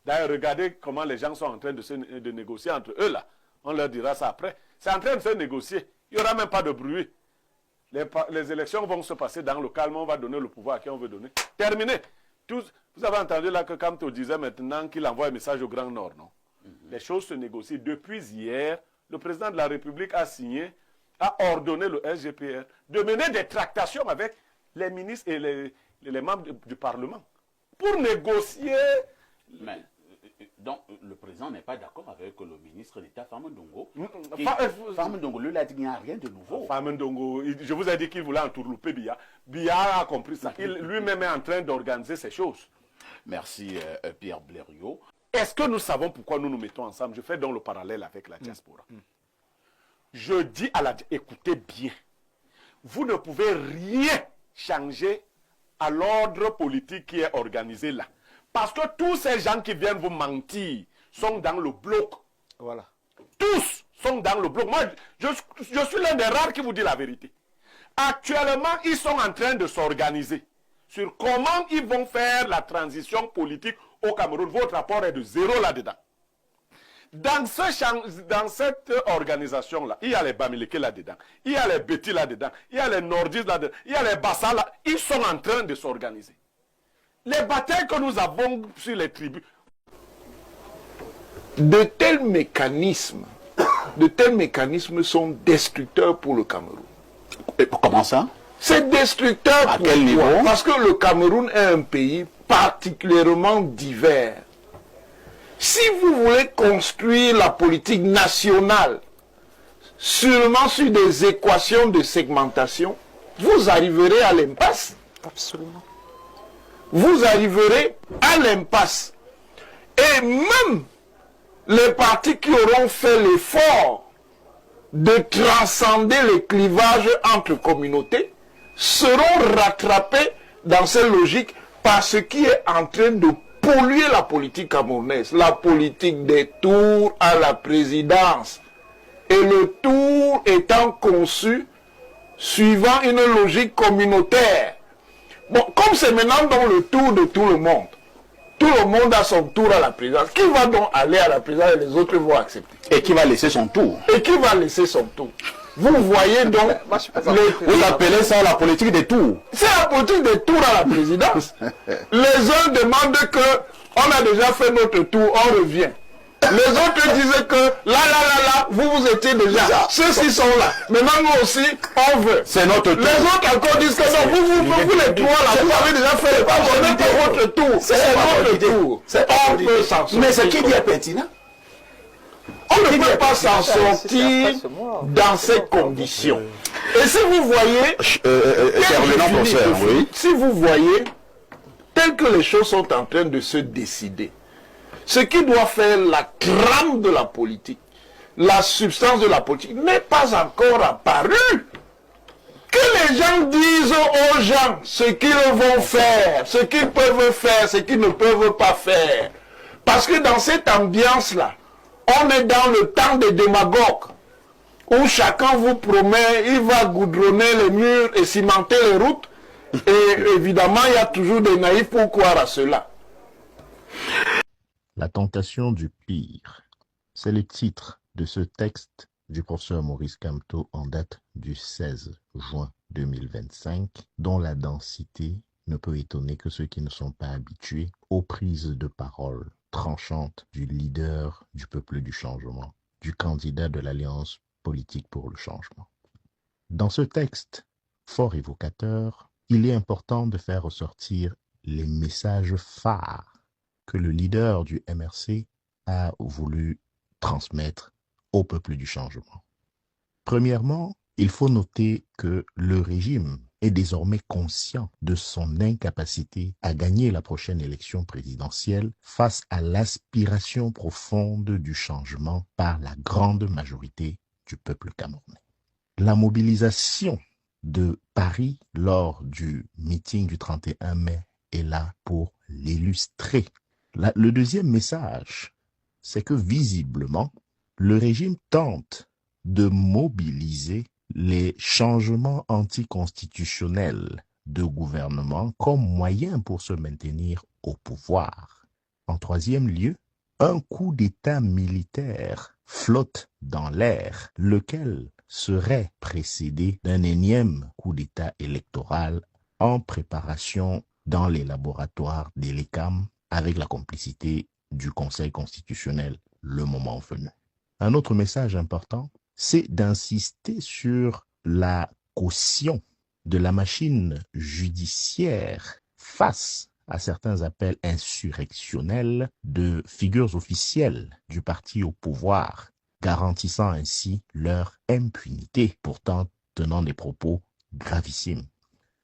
D'ailleurs, regardez comment les gens sont en train de négocier entre eux là. On leur dira ça après. C'est en train de se négocier. Il n'y aura même pas de bruit. Les élections vont se passer dans le calme. On va donner le pouvoir à qui on veut donner. Terminé. Vous avez entendu là que Kamto disait maintenant qu'il envoie un message au Grand Nord, non? Les choses se négocient. Depuis hier, le président de la République a ordonné le SGPR de mener des tractations avec les ministres et les membres du Parlement pour négocier. Mais, donc, le président n'est pas d'accord avec le ministre d'État, Famandongo. Famandongo, lui, il a dit qu'il n'y a rien de nouveau. Famandongo, je vous ai dit qu'il voulait entourlouper Biya. Biya a compris ça. Il lui-même est en train d'organiser ces choses. Merci, Pierre Blériot. Est-ce que nous savons pourquoi nous nous mettons ensemble? Je fais donc le parallèle avec la diaspora. Je dis à la écoutez bien, vous ne pouvez rien changer à l'ordre politique qui est organisé là. Parce que tous ces gens qui viennent vous mentir sont dans le bloc. Voilà. Tous sont dans le bloc. Moi, je suis l'un des rares qui vous dit la vérité. Actuellement, ils sont en train de s'organiser sur comment ils vont faire la transition politique au Cameroun. Votre rapport est de zéro là-dedans. Dans cette organisation-là, il y a les Bamileke là-dedans, il y a les Bétis là-dedans, il y a les Nordistes là-dedans, il y a les Bassa là. Ils sont en train de s'organiser. Les batailles que nous avons sur les tribus. De tels mécanismes sont destructeurs pour le Cameroun. Et comment ça? C'est destructeur à pour quel niveau? Parce que le Cameroun est un pays particulièrement divers. Si vous voulez construire la politique nationale seulement sur des équations de segmentation, vous arriverez à l'impasse. Absolument. Vous arriverez à l'impasse. Et même les partis qui auront fait l'effort de transcender les clivages entre communautés seront rattrapés dans cette logique par ce qui est en train de polluer la politique camerounaise, la politique des tours à la présidence. Et le tour étant conçu suivant une logique communautaire. Bon, comme c'est maintenant dans le tour de tout le monde a son tour à la présidence. Qui va donc aller à la présidence et les autres vont accepter? Et qui va laisser son tour? Et qui va laisser son tour? Vous voyez donc... Vous appelez ça la politique des tours? C'est la politique des tours à la présidence. Les uns demandent que on a déjà fait notre tour, on revient. Les autres disaient que là, vous étiez déjà. Ceux-ci sont là. Maintenant, nous aussi, on veut. C'est notre tour. Les autres encore disent que non, vous les trois là, vous avez déjà fait le pas, c'est votre tour. C'est notre tour. On peut s'en sortir. Mais ce qui dit est pertinent. On ne peut pas s'en sortir dans ces conditions. Et si vous voyez, si vous voyez, tel que les choses sont en train de se décider, ce qui doit faire la trame de la politique, la substance de la politique, n'est pas encore apparu. Que les gens disent aux gens ce qu'ils vont faire, ce qu'ils peuvent faire, ce qu'ils ne peuvent pas faire. Parce que dans cette ambiance-là, on est dans le temps des démagogues, où chacun vous promet, il va goudronner les murs et cimenter les routes. Et évidemment, il y a toujours des naïfs pour croire à cela. La tentation du pire, c'est le titre de ce texte du professeur Maurice Kamto en date du 16 juin 2025, dont la densité ne peut étonner que ceux qui ne sont pas habitués aux prises de parole tranchantes du leader du peuple du changement, du candidat de l'Alliance politique pour le changement. Dans ce texte fort évocateur, il est important de faire ressortir les messages phares que le leader du MRC a voulu transmettre au peuple du changement. Premièrement, il faut noter que le régime est désormais conscient de son incapacité à gagner la prochaine élection présidentielle face à l'aspiration profonde du changement par la grande majorité du peuple camerounais. La mobilisation de Paris lors du meeting du 31 mai est là pour l'illustrer. Le deuxième message, c'est que visiblement, le régime tente de mobiliser les changements anticonstitutionnels de gouvernement comme moyen pour se maintenir au pouvoir. En troisième lieu, un coup d'État militaire flotte dans l'air, lequel serait précédé d'un énième coup d'État électoral en préparation dans les laboratoires de l'ECAM avec la complicité du Conseil constitutionnel le moment venu. Un autre message important, c'est d'insister sur la caution de la machine judiciaire face à certains appels insurrectionnels de figures officielles du parti au pouvoir, garantissant ainsi leur impunité, pourtant tenant des propos gravissimes.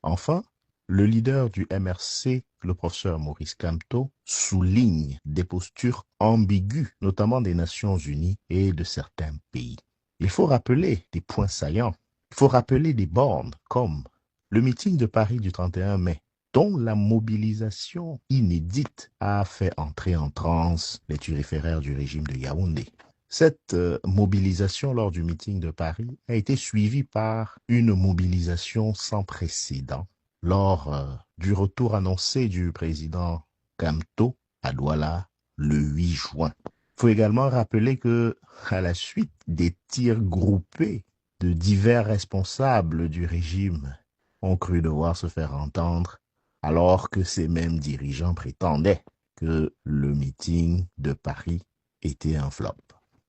Enfin, le leader du MRC, le professeur Maurice Kamto, souligne des postures ambiguës, notamment des Nations Unies et de certains pays. Il faut rappeler des points saillants. Il faut rappeler des bornes comme le meeting de Paris du 31 mai, dont la mobilisation inédite a fait entrer en transe les turiféraires du régime de Yaoundé. Cette mobilisation lors du meeting de Paris a été suivie par une mobilisation sans précédent lors du retour annoncé du président Kamto à Douala le 8 juin. Il faut également rappeler que, à la suite des tirs groupés de divers responsables du régime, ont cru devoir se faire entendre, alors que ces mêmes dirigeants prétendaient que le meeting de Paris était un flop.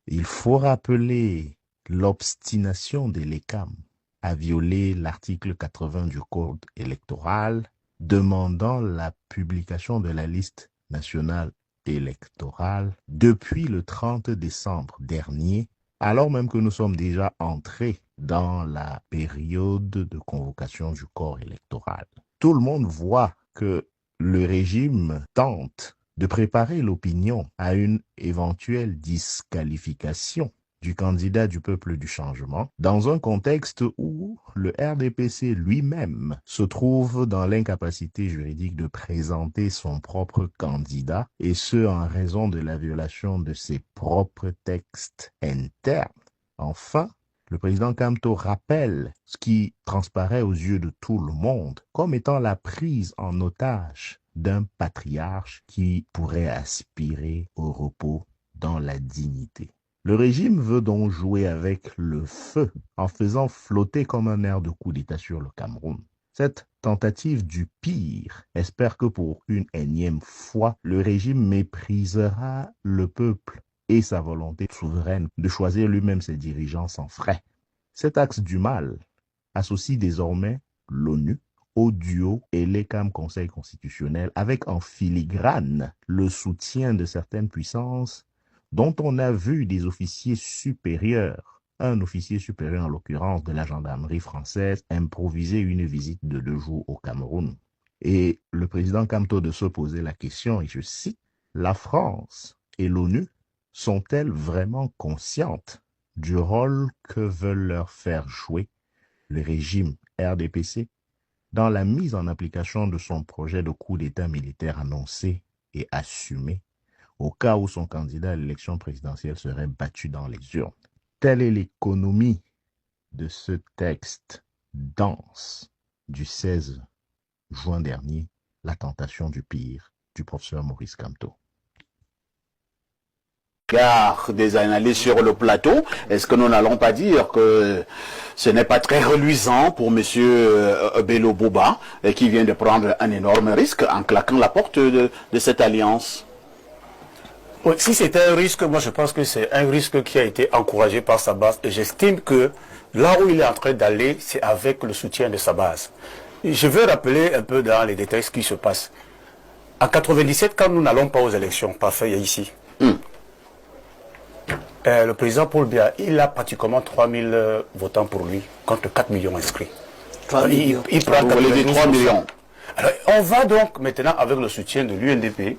Il faut rappeler l'obstination de l'ECAM à violer l'article 80 du Code électoral, demandant la publication de la liste nationale électorale depuis le 30 décembre dernier, alors même que nous sommes déjà entrés dans la période de convocation du corps électoral. Tout le monde voit que le régime tente de préparer l'opinion à une éventuelle disqualification du candidat du peuple du changement, dans un contexte où le RDPC lui-même se trouve dans l'incapacité juridique de présenter son propre candidat, et ce en raison de la violation de ses propres textes internes. Enfin, le président Kamto rappelle ce qui transparaît aux yeux de tout le monde comme étant la prise en otage d'un patriarche qui pourrait aspirer au repos dans la dignité. Le régime veut donc jouer avec le feu en faisant flotter comme un air de coup d'État sur le Cameroun. Cette tentative du pire espère que pour une énième fois, le régime méprisera le peuple et sa volonté souveraine de choisir lui-même ses dirigeants sans frais. Cet axe du mal associe désormais l'ONU au duo et l'ECAM Conseil constitutionnel avec en filigrane le soutien de certaines puissances dont on a vu des officiers supérieurs, un officier supérieur en l'occurrence de la gendarmerie française, improviser une visite de 2 jours au Cameroun. Et le président Kamto de se poser la question, et je cite, « La France et l'ONU sont-elles vraiment conscientes du rôle que veulent leur faire jouer le régime RDPC dans la mise en application de son projet de coup d'État militaire annoncé et assumé au cas où son candidat à l'élection présidentielle serait battu dans les urnes. » Telle est l'économie de ce texte dense du 16 juin dernier, La tentation du pire, du professeur Maurice Kamto. Des analyses sur le plateau, est-ce que nous n'allons pas dire que ce n'est pas très reluisant pour M. Bello Bouba, qui vient de prendre un énorme risque en claquant la porte de cette alliance? Oui, si c'était un risque, moi je pense que c'est un risque qui a été encouragé par sa base, et j'estime que là où il est en train d'aller, c'est avec le soutien de sa base. Je veux rappeler un peu dans les détails ce qui se passe. En 97, quand nous n'allons pas aux élections, parfait ici, le président Paul Biya, il a pratiquement 3000 votants pour lui, contre 4 millions inscrits. Il prend 3 millions. Alors, on va donc maintenant avec le soutien de l'UNDP,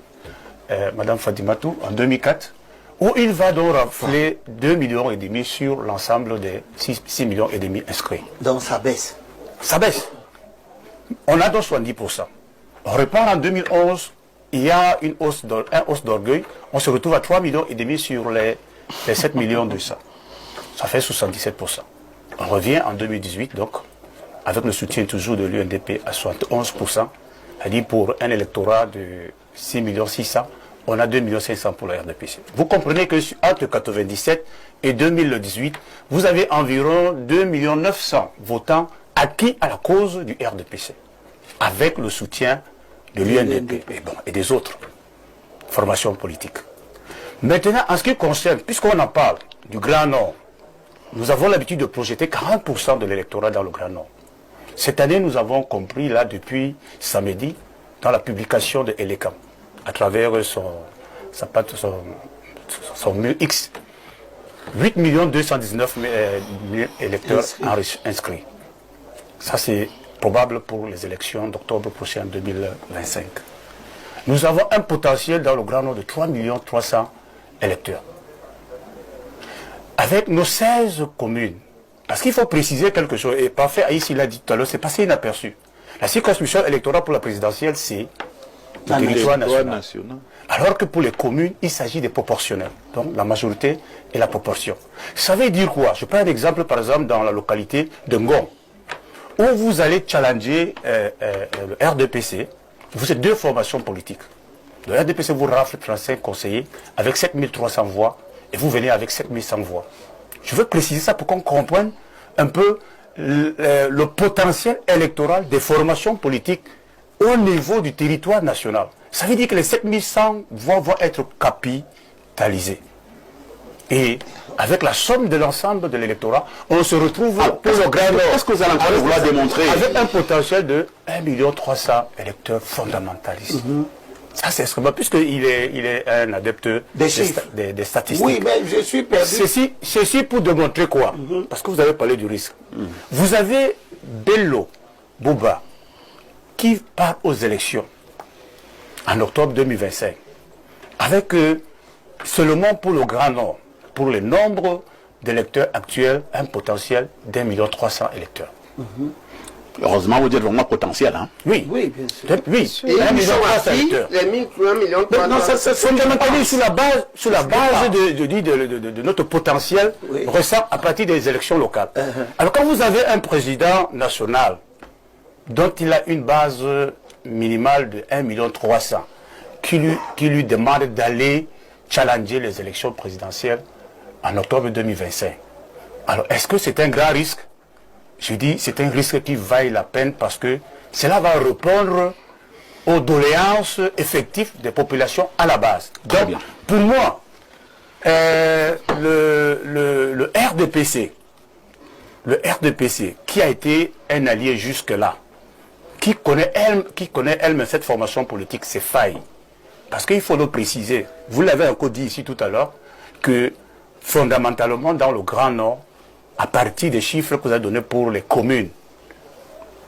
Madame Fadimatou, en 2004, où il va donc rafler 2,5 millions sur l'ensemble des 6,5 millions inscrits. Donc ça baisse. Ça baisse. On a donc 70%. On repart en 2011, il y a une hausse d'orgueil, on se retrouve à 3,5 millions sur les 7 millions de ça. Ça fait 77%. On revient en 2018, donc, avec le soutien toujours de l'UNDP à 71%, c'est-à-dire pour un électorat de 6,6 millions, on a 2 500 000 pour la RDPC. Vous comprenez que entre 1997 et 2018, vous avez environ 2 900 000 votants acquis à la cause du RDPC, avec le soutien de l'UNDP et des autres formations politiques. Maintenant, en ce qui concerne, puisqu'on en parle du Grand Nord, nous avons l'habitude de projeter 40% de l'électorat dans le Grand Nord. Cette année, nous avons compris, là, depuis samedi, dans la publication de Elekam, à travers son mur X, 8 219 000 électeurs inscrits. Ça, c'est probable pour les élections d'octobre prochain 2025. Nous avons un potentiel dans le Grand Nord de 3 300 000 électeurs. Avec nos 16 communes, parce qu'il faut préciser quelque chose, et parfait, Aïs l'a dit tout à l'heure, c'est passé inaperçu. La circonscription électorale pour la présidentielle, c'est le territoire national. Alors que pour les communes, il s'agit des proportionnels. Donc la majorité et la proportion. Ça veut dire quoi? Je prends un exemple, par exemple, dans la localité de Ngong, où vous allez challenger le RDPC. Vous êtes deux formations politiques. Le RDPC vous rafle 35 conseillers avec 7300 voix et vous venez avec 7100 voix. Je veux préciser ça pour qu'on comprenne un peu le potentiel électoral des formations politiques au niveau du territoire national. Ça veut dire que les 7100 voix vont être capitalisées. Et avec la somme de l'ensemble de l'électorat, on se retrouve pour le Grand Nord. Est-ce que vous allez encore vouloir démontrer? Avec un potentiel de 1 300 000 électeurs fondamentalistes. Ça, c'est extrêmement, puisqu'il est un adepte des statistiques. Oui, mais je suis perdu. Ceci pour démontrer quoi? Parce que vous avez parlé du risque. Vous avez Bello Bouba qui part aux élections en octobre 2025 avec seulement pour le Grand Nord, pour le nombre d'électeurs actuels, un potentiel d'1 300 000 électeurs. Heureusement, vous dites vraiment potentiel. Hein? Oui, Oui, bien sûr. oui. Et 1 ils sont 300 000 assis, électeurs. les 1 million Non, ça fondamentalement sur la base de notre potentiel ressent à partir des élections locales. Alors quand vous avez un président national dont il a une base minimale de 1 300 000 qui lui demande d'aller challenger les élections présidentielles en octobre 2025. Alors est-ce que c'est un grand risque? Je dis c'est un risque qui vaille la peine parce que cela va répondre aux doléances effectives des populations à la base. Donc, pour moi, le RDPC, qui a été un allié jusque-là, qui connaît elle-même cette formation politique, ses failles. Parce qu'il faut le préciser, vous l'avez encore dit ici tout à l'heure, que fondamentalement dans le Grand Nord, à partir des chiffres que vous avez donnés pour les communes,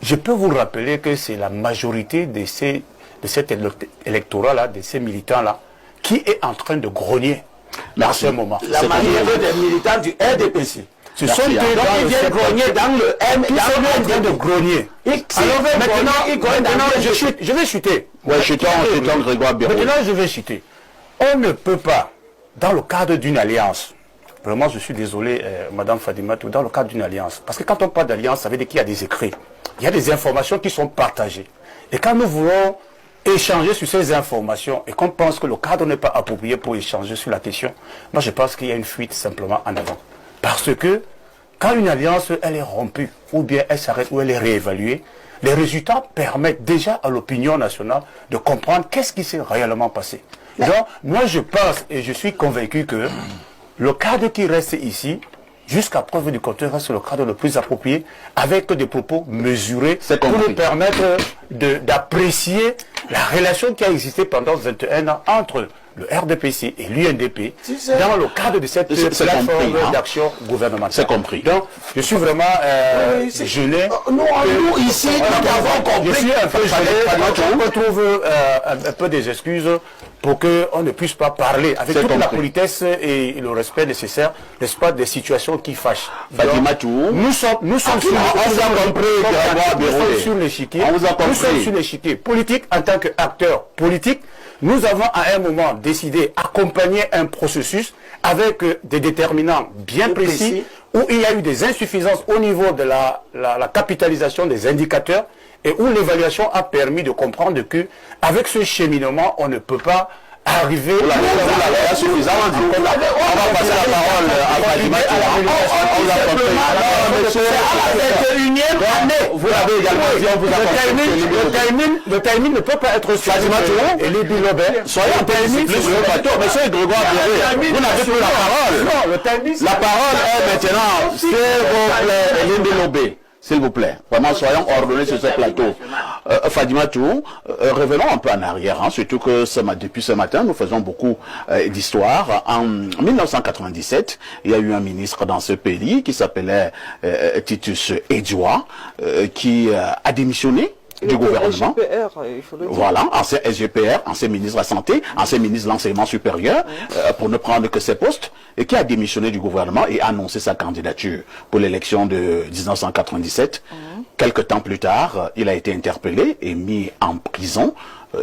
je peux vous rappeler que c'est la majorité de cet électorat-là, de ces militants-là, qui est en train de grogner dans ce moment. La majorité des militants du RDPC. Ce sont eux qui viennent grogner dans le M. Ils sont en train de grogner. Maintenant, je vais chuter. Oui, chutant Grégoire Béraud. Maintenant, je vais chuter. On ne peut pas, dans le cadre d'une alliance, vraiment, je suis désolé, Madame Fadimatou, dans le cadre d'une alliance, parce que quand on parle d'alliance, ça veut dire qu'il y a des écrits, il y a des informations qui sont partagées. Et quand nous voulons échanger sur ces informations et qu'on pense que le cadre n'est pas approprié pour échanger sur la question, moi je pense qu'il y a une fuite simplement en avant. Parce que quand une alliance elle est rompue, ou bien elle s'arrête, ou elle est réévaluée, les résultats permettent déjà à l'opinion nationale de comprendre qu'est-ce qui s'est réellement passé. Donc, moi je pense et je suis convaincu que le cadre qui reste ici, jusqu'à preuve du contraire, reste le cadre le plus approprié, avec des propos mesurés pour nous permettre d'apprécier la relation qui a existé pendant 21 ans entre le RDPC et l'UNDP dans le cadre de cette plateforme d'action gouvernementale. C'est compris. Donc, je suis vraiment gêné. Nous, ici, nous avons compris. Je suis un peu gêné. On trouve un peu des excuses pour qu'on ne puisse pas parler avec toute la politesse et le respect nécessaire, n'est-ce pas, des situations qui fâchent. Nous sommes sur l'échiquier. Nous sommes sur l'échiquier politique en tant qu'acteur politique. Nous avons à un moment décidé d'accompagner un processus avec des déterminants bien précis où il y a eu des insuffisances au niveau de la capitalisation des indicateurs et où l'évaluation a permis de comprendre que avec ce cheminement, on ne peut pas arriver... Vous l'avez suffisamment dit. On va passer la parole à Fadima. Vous l'avez également dit, on vous a le timing ne peut pas être Fadima Touré et Libye Lobet. Soyez un peu disciplinés sur le plateau. Monsieur Grégoire Béré, vous n'avez plus la parole. La parole est maintenant, s'il vous plaît, Libye Lobet. S'il vous plaît, vraiment soyons ordonnés sur ce plateau. Fadima Touré, revenons un peu en arrière, hein, surtout que depuis ce matin, nous faisons beaucoup d'histoire. En 1997, il y a eu un ministre dans ce pays qui s'appelait Titus Edjoua, qui a démissionné du gouvernement. SGPR, il faut le dire. Voilà, ancien SGPR, ancien ministre de la Santé, ancien ministre de l'Enseignement supérieur, pour ne prendre que ses postes, et qui a démissionné du gouvernement et a annoncé sa candidature pour l'élection de 1997. Quelque temps plus tard, il a été interpellé et mis en prison.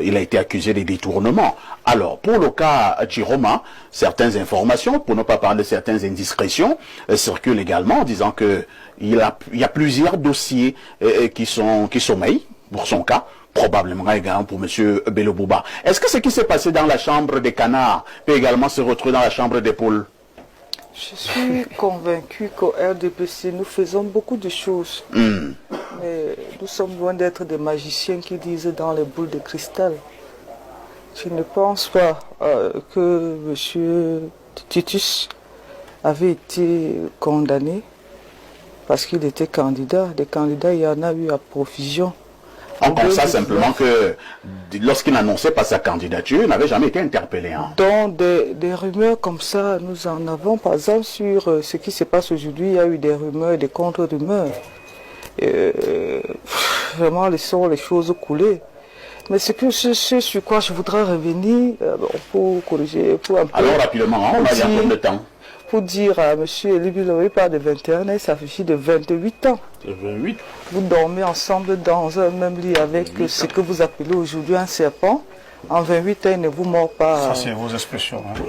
Il a été accusé de détournement. Alors, pour le cas Chiroma, certaines informations, pour ne pas parler de certaines indiscrétions, circulent également en disant que il y a plusieurs dossiers qui sommeillent pour son cas, probablement également pour M. Bello Bouba. Est-ce que ce qui s'est passé dans la chambre des canards peut également se retrouver dans la chambre des poules? Je suis convaincu qu'au RDPC, nous faisons beaucoup de choses. Mais nous sommes loin d'être des magiciens qui disent dans les boules de cristal. Je ne pense pas que M. Titus avait été condamné parce qu'il était candidat. Des candidats, il y en a eu à profusion. On constate simplement que lorsqu'il n'annonçait pas sa candidature, il n'avait jamais été interpellé. Hein. Donc des rumeurs comme ça, nous en avons. Par exemple, sur ce qui se passe aujourd'hui, il y a eu des rumeurs et des contre-rumeurs. Vraiment, laissons les choses couler. Mais ce sur quoi je voudrais revenir, pour corriger, pour un peu... Alors rapidement, on va y avoir de temps. Pour dire à M. Elibi pas de 21 ans, ça fait de 28 ans. 28. Vous dormez ensemble dans un même lit avec ce que vous appelez aujourd'hui un serpent. En 28 ans, il ne vous mord pas. Ça, c'est vos expressions. Hein.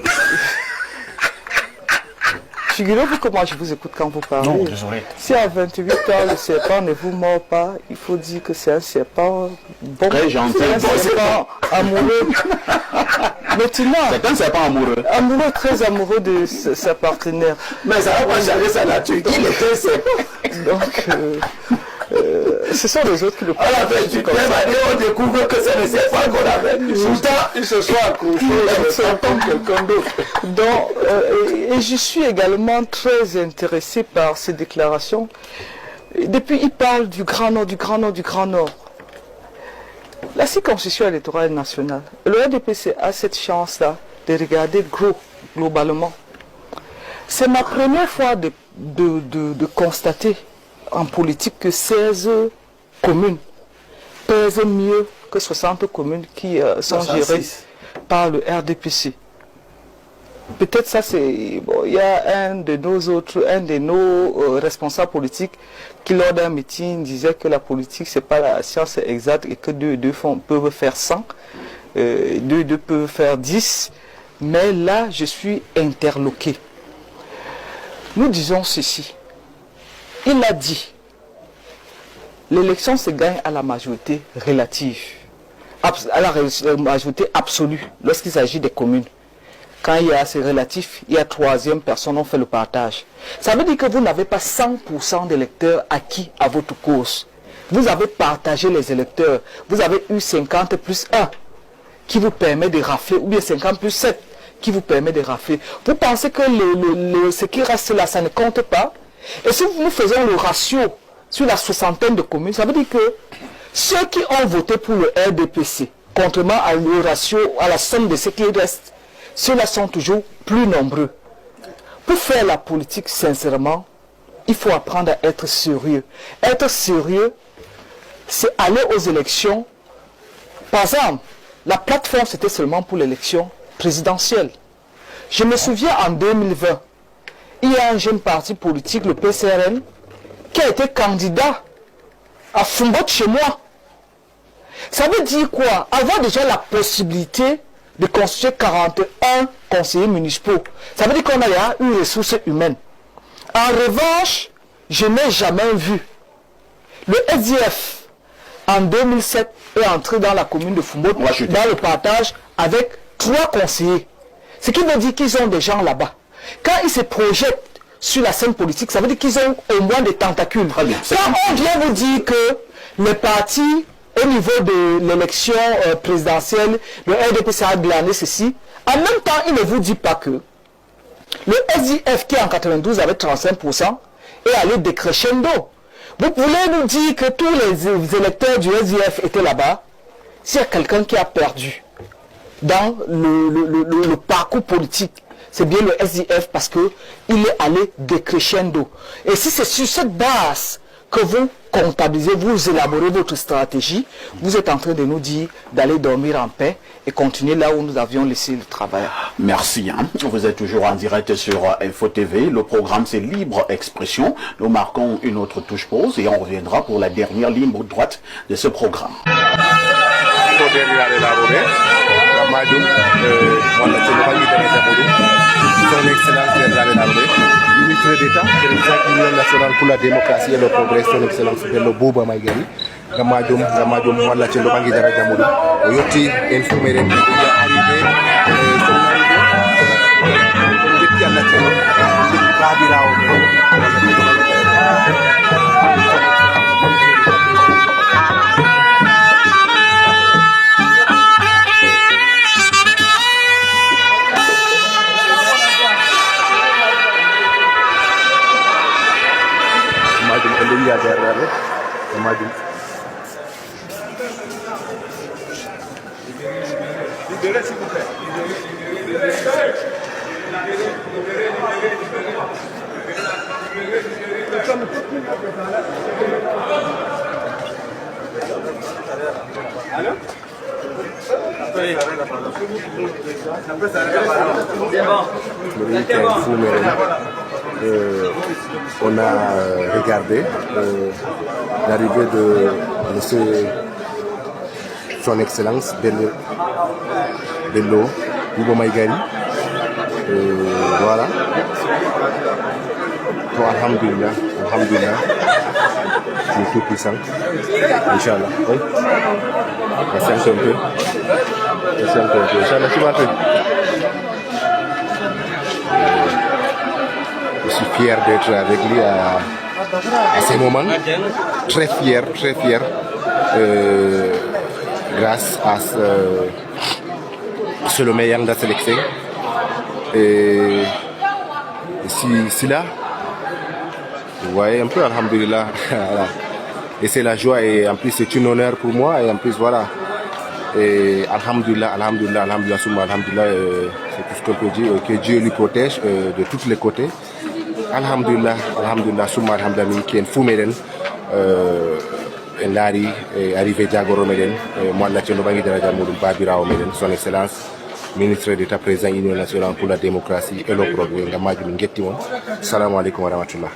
Figurez-vous que moi, je vous écoute quand vous parlez. Non, désolé. Si à 28 ans, le serpent ne vous mord pas, il faut dire que c'est un serpent bon. Très gentil. C'est un serpent amoureux. Maintenant, c'est un serpent amoureux. Amoureux, très amoureux de sa partenaire. Mais ça va pas changer sa nature. Il était serpent. Donc, ce sont les autres qui le parlent. À la 28e année, on découvre que c'est le serpent qu'on avait. Pourtant, ils se sont accrochés comme quelqu'un d'autre. Donc, et je suis également très intéressé par ces déclarations. Depuis, il parle du Grand Nord, du Grand Nord, du Grand Nord. La circonscription électorale nationale, le RDPC a cette chance-là de regarder globalement. C'est ma première fois de constater en politique que 16 communes pèsent mieux que 60 communes qui sont gérées par le RDPC. Peut-être ça c'est... Bon, il y a un de nos responsables politiques qui lors d'un meeting disait que la politique c'est pas la science exacte et que 2 et 2 peuvent faire 100, 2 et 2 peuvent faire 10, mais là je suis interloqué. Nous disons ceci, il a dit, l'élection se gagne à la majorité relative, à la majorité absolue lorsqu'il s'agit des communes. Quand il y a ces relatifs, il y a troisième personne, on fait le partage. Ça veut dire que vous n'avez pas 100% d'électeurs acquis à votre cause. Vous avez partagé les électeurs. Vous avez eu 50 plus 1 qui vous permet de rafler, ou bien 50 plus 7 qui vous permet de rafler. Vous pensez que ce qui reste là, ça ne compte pas? Et si nous faisons le ratio sur la soixantaine de communes, ça veut dire que ceux qui ont voté pour le RDPC, contrairement à le ratio, à la somme de ce qui reste, ceux-là sont toujours plus nombreux. Pour faire la politique, sincèrement, il faut apprendre à être sérieux. Être sérieux, c'est aller aux élections. Par exemple, la plateforme, c'était seulement pour l'élection présidentielle. Je me souviens en 2020, il y a un jeune parti politique, le PCRN, qui a été candidat à Fumbote chez moi. Ça veut dire quoi? Avoir déjà la possibilité de constituer 41 conseillers municipaux. Ça veut dire qu'on a une ressource humaine. En revanche, je n'ai jamais vu le SDF en 2007 est entré dans la commune de Fumbote dans le partage avec 3 conseillers. Ce qui veut dire qu'ils ont des gens là-bas. Quand ils se projettent sur la scène politique, ça veut dire qu'ils ont au moins des tentacules. Quand on vient vous dire que les partis, au niveau de l'élection présidentielle, le RDP a glané ceci, en même temps, il ne vous dit pas que le SDF qui en 92 avait 35% est allé décrescendo. Vous voulez nous dire que tous les électeurs du SDF étaient là-bas? S'il y a quelqu'un qui a perdu dans le parcours politique, c'est bien le SDF parce qu'il est allé décrescendo. Et si c'est sur cette base que vous comptabilisez, vous élaborez votre stratégie, vous êtes en train de nous dire d'aller dormir en paix et continuer là où nous avions laissé le travail. Merci. Vous êtes toujours en direct sur Info TV. Le programme, c'est Libre Expression. Nous marquons une autre touche pause et on reviendra pour la dernière ligne droite de ce programme. Son Excellence ministre d'État, président de l'Union nationale pour la démocratie et le progrès, son Excellence Bello Bouba Maïgani, Gamadjoum, Walla Tchelo Bangi Dara Jamoudou, Oyoti, informé, il est arrivé, son arrivée, depuis à la Tchelo, depuis Babirao. On a regardé l'arrivée de monsieur son Excellence Bello Bouba Maïgani. Voilà. Bon, alhamdulillah, tu es tout puissant. Inch'Allah. Oui. Patiente un peu. Inch'Allah, tu vas faire. Je suis fier d'être avec lui à ces moments. Très fier. Grâce à ce le meilleur de la sélection. Et si là, vous voyez un peu, alhamdulillah. Et c'est la joie et en plus c'est un honneur pour moi et en plus voilà. Et alhamdulillah, souma, alhamdulillah, c'est tout ce qu'on peut dire, que Dieu lui protège de tous les côtés. Alhamdulillah, souma, alhamdulillah, qui est un fou meden, Nari, arrivé Diagoro meden, moi la Tchelo Bangi Dara Jamoudou Babirao meden, son Excellence, ministre d'État, président de l'Union nationale pour la démocratie et le progrès. Salam alaikum wa rahmatullah.